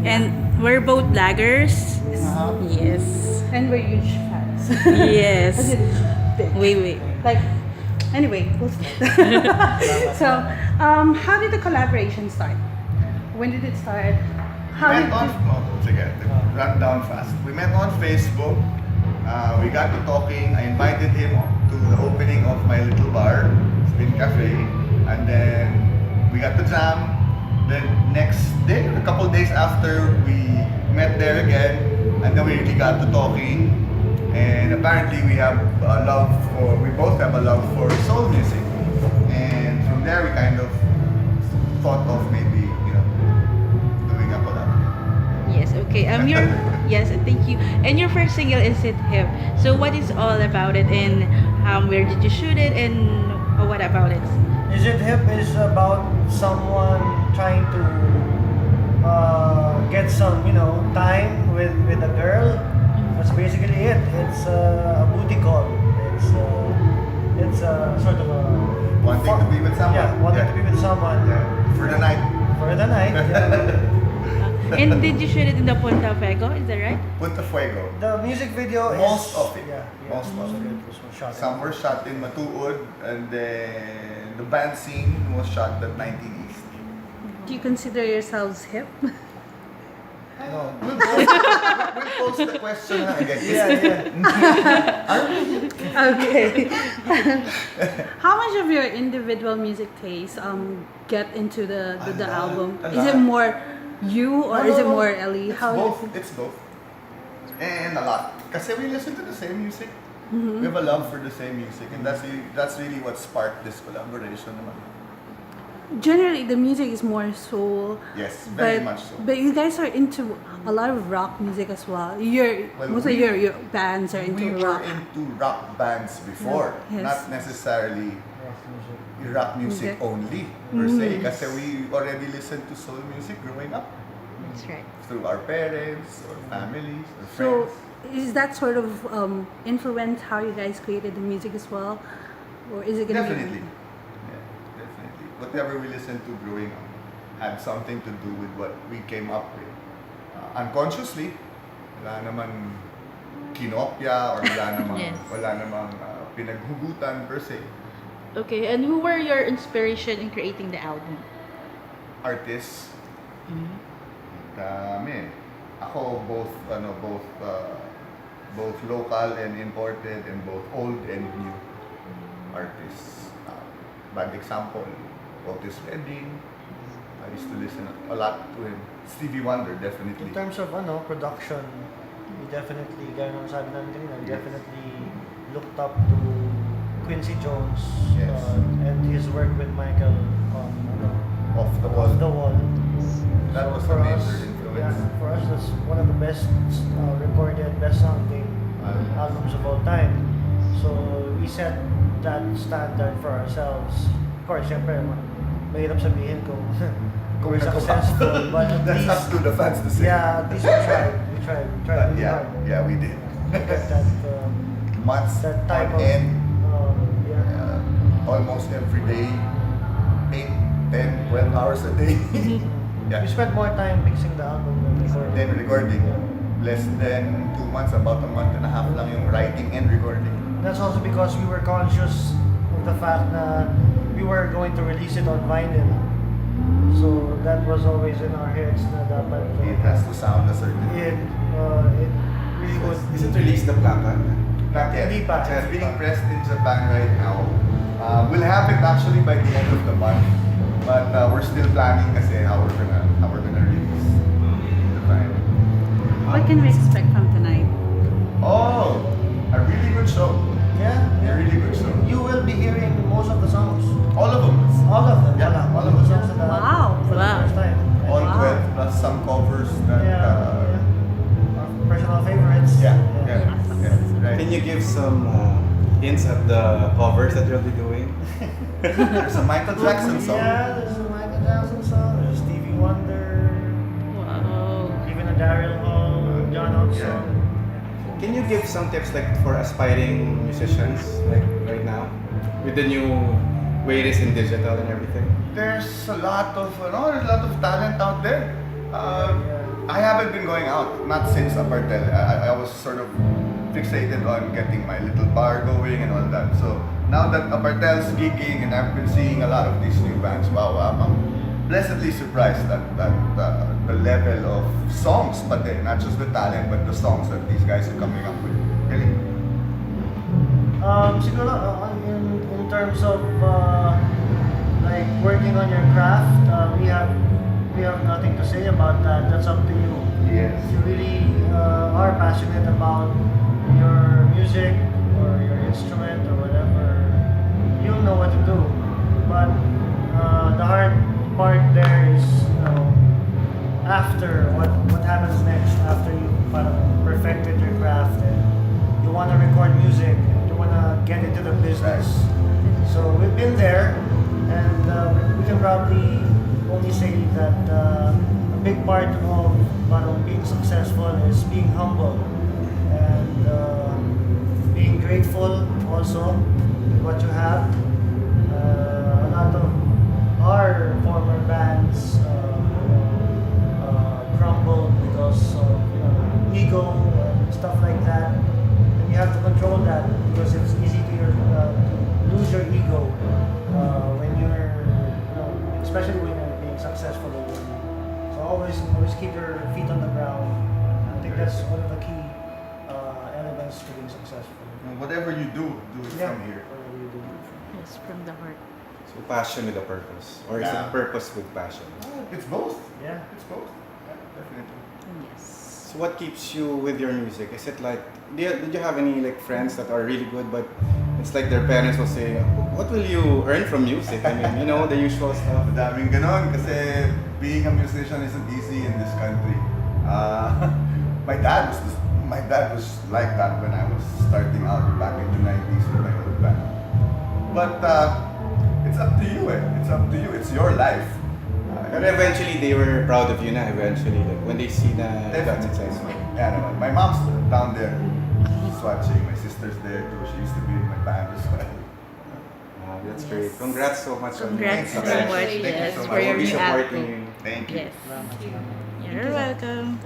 And we're both bloggers. Yes. And we're huge fans. Yes. As in big. Wait. Like, anyway, we'll So, how did the collaboration start? When did it start? How We did met on, run down fast. We met on Facebook. We got to talking. I invited him to the opening of my little bar, Spin Cafe, and then we got to jam. The next day, a couple days after, we met there again, and then we really got to talking. And apparently, we both have a love for soul music. And from there, we kind of thought of maybe, doing a collab. Yes, okay. Yes, thank you. And your first single is It Hip. So what is all about it, and where did you shoot it, and what about it? Is It Hip is about someone trying to get some, time with a girl. That's basically it. It's a booty call. It's a sort of a Wanting to be with someone. Yeah, wanting to be with someone. Yeah. For the night. For the night. Yeah. And did you shoot it in the Punta Fuego? Is that right? Punta Fuego. The music video Most is of it. Yeah, Most of it. was shot. Some were shot in Matuod, and then the band scene was shot at 19 East. Do you consider yourselves hip? No. We'll post the question again. Okay. How much of your individual music taste get into the album? A Is it lot. more you or is it more Ellie? It's How both. is it? It's both. And a lot. Kasi we listen to the same music. We have a love for the same music, and that's really what sparked this collaboration naman. Generally, the music is more soul. Yes, very much so. But you guys are into a lot of rock music as well. Most of your bands are into We rock. were into rock bands before, Yes. not necessarily rock music Okay. only per se. Kasi we already listened to soul music growing up That's right. through our parents or families or So, friends. is that sort of influence how you guys created the music as well? Or is it gonna Definitely. be... Yeah, definitely. Whatever we listened to growing up had something to do with what we came up with. Unconsciously, wala naman kinopya or Yes. wala namang pinaghugutan per se. Okay, and who were your inspiration in creating the album? Artists, dami. Ako both local and imported, and both old and new artists. Bad example, Otis Redding. I used to listen a lot to him. Stevie Wonder, definitely. In terms of production, we definitely, gaya ng sabi namin kanina, we Yes. definitely looked up to Quincy Jones Yes. and his work with Michael on Off the Off the Wall. Wall. That was for a major us, influence. for us, that's one of the best recorded, best sounding albums of all time. So we set that standard for ourselves. Of course, syempre, mahirap sabihin kung we're successful, but at That's least, up to the fans to say. yeah, at least we tried really Yeah, hard. yeah, we did. To get that, Months that type on of, end, yeah. almost every day, 8, 10, 12 hours a day. Yeah. We spent more time mixing the album than recording. Then recording. Less than 2 months, about a month and a half lang yung writing and recording. That's also because we were conscious of the fact that we were going to release it on vinyl. So that was always in our heads na dapat It has to sound a certain way. it really would. Is it released the plaka? Not yet. Hindi pa. It's being pressed in Japan right now. We'll have it actually by the end of the month. But we're still planning kasi how we're gonna release the vinyl. What can we expect from tonight? Oh, a really good show. Yeah, A really good show. You will be hearing most of the songs. All of them. All of them. Yeah, Wala. all of the songs songs. that Wow. for the Wow. first time. All Wow. 12 plus some covers that. Our personal favorites. Yeah. Right. Can you give some hints at the covers that you'll be doing? There's a Michael Jackson song. Yeah, there's a Michael Jackson song, there's a Stevie Wonder, Wow. even a Daryl Hall, John Oates Yeah. song. Can you give some tips like for aspiring musicians like right now with the new way it is in digital and everything? There's a lot of talent out there. I I've been going out, not since Apartel. I was sort of fixated on getting my little bar going and all that. So now that Apartel's gigging and I've been seeing a lot of these new bands, wow, I'm pleasantly surprised at the level of songs, but not just the talent, but the songs that these guys are coming up with. Really? Siguro, in terms of like working on your craft, we have nothing to say about that. That's up to you. Yes. If you really are passionate about your music or your instrument or whatever, you'll know what to do. But the hard part there is, after what happens next after you parang perfected your craft and you want to record music and you want to get into the business. So we've been there, and we can probably only say that a big part of being successful is being humble and being grateful also with what you have. A lot of our former bands crumbled because of ego and stuff like that, and you have to control that because it's easy to lose your ego when you're, especially when you're being successful already. So always keep your feet on the ground. I think that's one of the key elements to being successful. Whatever you do it from here. Whatever you do. Yes, from the heart. So passion with a purpose, or is Yeah. it purpose with passion? It's both. Yeah. It's both. Yeah, definitely. Yes. So what keeps you with your music? Is it like, did you have any like friends that are really good, but it's like their parents will say, what will you earn from music? I mean, the usual stuff. Madaming ganon kasi being a musician isn't easy in this country. My dad was like that when I was starting out back in the 90s with my old band. But it's up to you. It's up to you. It's your life. But eventually, they were proud of you na eventually. Like, when they see na you got successful. Yeah, naman. My mom's down there. She's watching. My sister's there too. She used to be in my band as well. That's great. Congrats so much on your Congrats so success. much, Thank you yes, so for much. your We'll be new supporting album. you. Thank you. Yes. You're welcome.